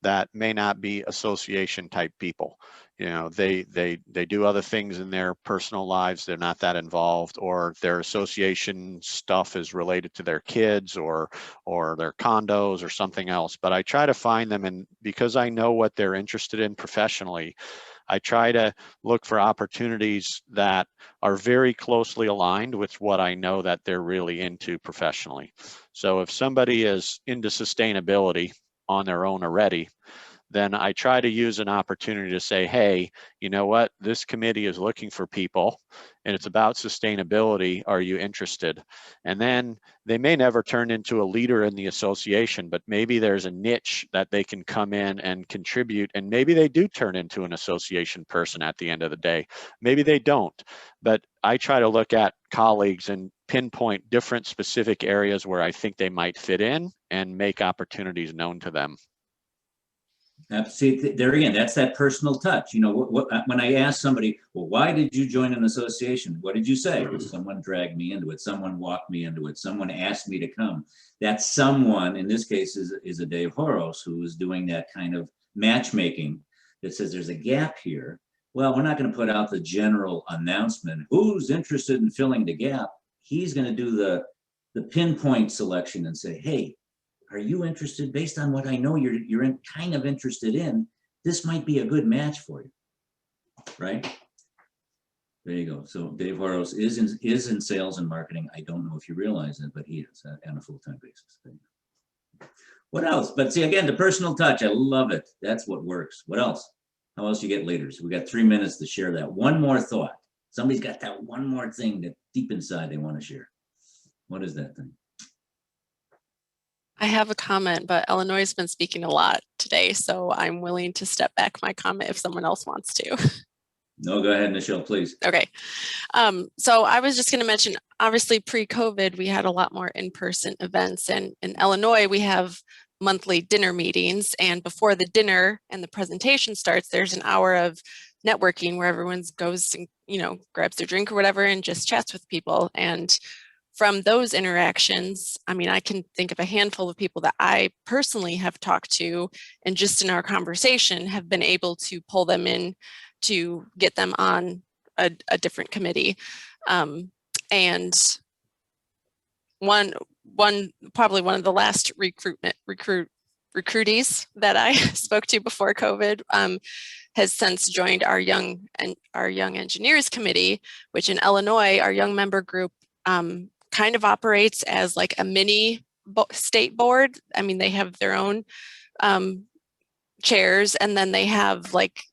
that may not be association type people. You know, they do other things in their personal lives. They're not that involved, or their association stuff is related to their kids or their condos or something else. But I try to find them, and because I know what they're interested in professionally, I try to look for opportunities that are very closely aligned with what I know that they're really into professionally. So if somebody is into sustainability on their own already, then I try to use an opportunity to say, hey, you know what, this committee is looking for people and it's about sustainability. Are you interested? And then they may never turn into a leader in the association, but maybe there's a niche that they can come in and contribute, and maybe they do turn into an association person at the end of the day. Maybe they don't, but I try to look at colleagues and pinpoint different specific areas where I think they might fit in and make opportunities known to them. See, there again, that's that personal touch. You know, when I ask somebody, well, why did you join an association? What did you say? Someone dragged me into it. Someone walked me into it. Someone asked me to come. That someone, in this case, is a Dave Horos, who is doing that kind of matchmaking that says there's a gap here. Well, we're not going to put out the general announcement, who's interested in filling the gap. He's going to do the pinpoint selection and say, hey, are you interested? Based on what I know you're kind of interested in, this might be a good match for you, right? There you go. So Dave Horos is in sales and marketing. I don't know if you realize it, but he is on a full-time basis. What else? But see, again, the personal touch, I love it. That's what works. What else? How else you get leaders? We got 3 minutes to share that. One more thought. Somebody's got that one more thing that deep inside they want to share. What is that thing? I have a comment, but Illinois has been speaking a lot today, so I'm willing to step back my comment if someone else wants to. No, go ahead, Michelle, please. Okay. So I was just going to mention, obviously pre-COVID, we had a lot more in-person events, and in Illinois, we have monthly dinner meetings, and before the dinner and the presentation starts, there's an hour of networking where everyone goes and, you know, grabs their drink or whatever and just chats with people. And from those interactions, I mean, I can think of a handful of people that I personally have talked to, and just in our conversation have been able to pull them in to get them on a different committee. And probably one of the last recruitees that I spoke to before COVID has since joined our young engineers committee, which in Illinois, our young member group kind of operates as like a mini state board. I mean, they have their own chairs, and then they have like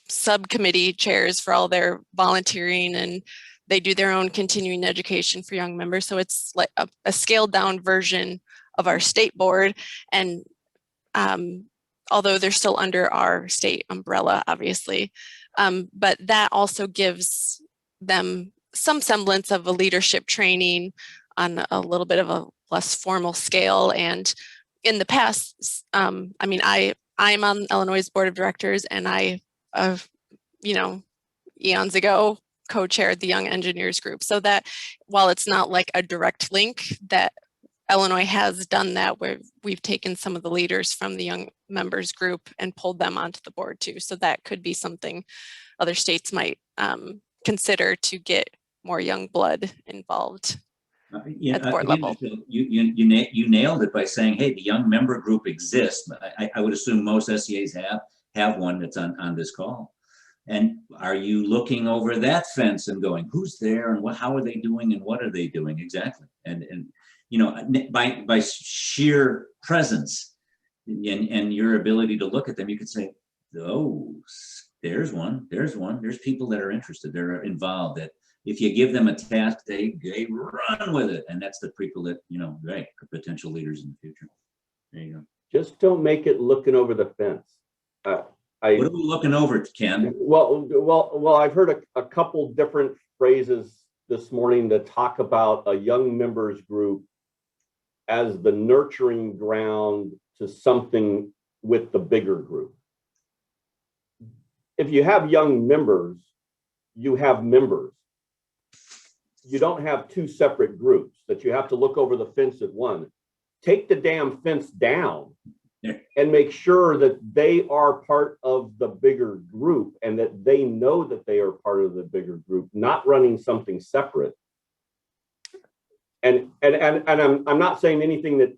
subcommittee chairs for all their volunteering, and they do their own continuing education for young members. So it's like a scaled down version of our state board. And although they're still under our state umbrella, obviously, but that also gives them some semblance of a leadership training on a little bit of a less formal scale. And in the past, I mean, I'm on Illinois' board of directors, and I, you know, eons ago, co-chaired the Young Engineers Group. So that while it's not like a direct link, that Illinois has done that, where we've taken some of the leaders from the Young Members Group and pulled them onto the board too. So that could be something other states might consider to get more young blood involved at the board level. You nailed it by saying, hey, the young member group exists. I would assume most SEAs have one that's on this call. And are you looking over that fence and going, who's there and how are they doing and what are they doing exactly? And you know, by sheer presence and your ability to look at them, you could say, oh, there's one, there's people that are interested, they're involved, that if you give them a task, they run with it. And that's the people that, you know, right, are potential leaders in the future. There you go. Just don't make it looking over the fence. What are we looking over, Ken? Well, I've heard a couple different phrases this morning that talk about a young members group as the nurturing ground to something with the bigger group. If you have young members, you have members. You don't have two separate groups that you have to look over the fence at one. Take the damn fence down and make sure that they are part of the bigger group and that they know that they are part of the bigger group, not running something separate. And I'm not saying anything that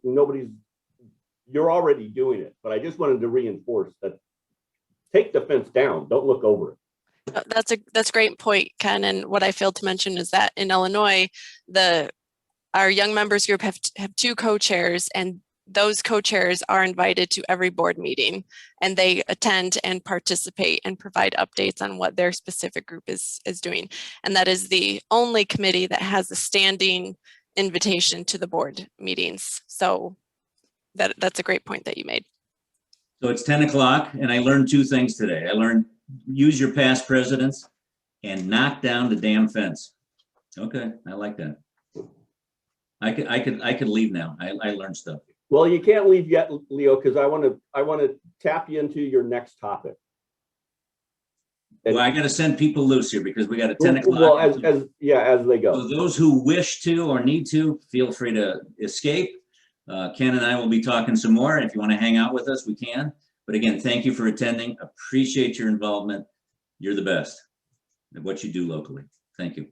you're already doing it, but I just wanted to reinforce that. Take the fence down, don't look over it. That's a great point, Ken. And what I failed to mention is that in Illinois, our young members group have two co-chairs, and those co-chairs are invited to every board meeting, and they attend and participate and provide updates on what their specific group is doing. And that is the only committee that has a standing invitation to the board meetings. So that's a great point that you made. So it's 10 o'clock, and I learned two things today. I learned use your past presidents and knock down the damn fence. Okay, I like that. I could leave now. I learned stuff. Well, you can't leave yet, Leo, because I want to tap you into your next topic. Well, I got to send people loose here because we got a 10 o'clock. Well, as they go. So those who wish to or need to, feel free to escape. Ken and I will be talking some more. If you want to hang out with us, we can. But again, thank you for attending. Appreciate your involvement. You're the best at what you do locally. Thank you.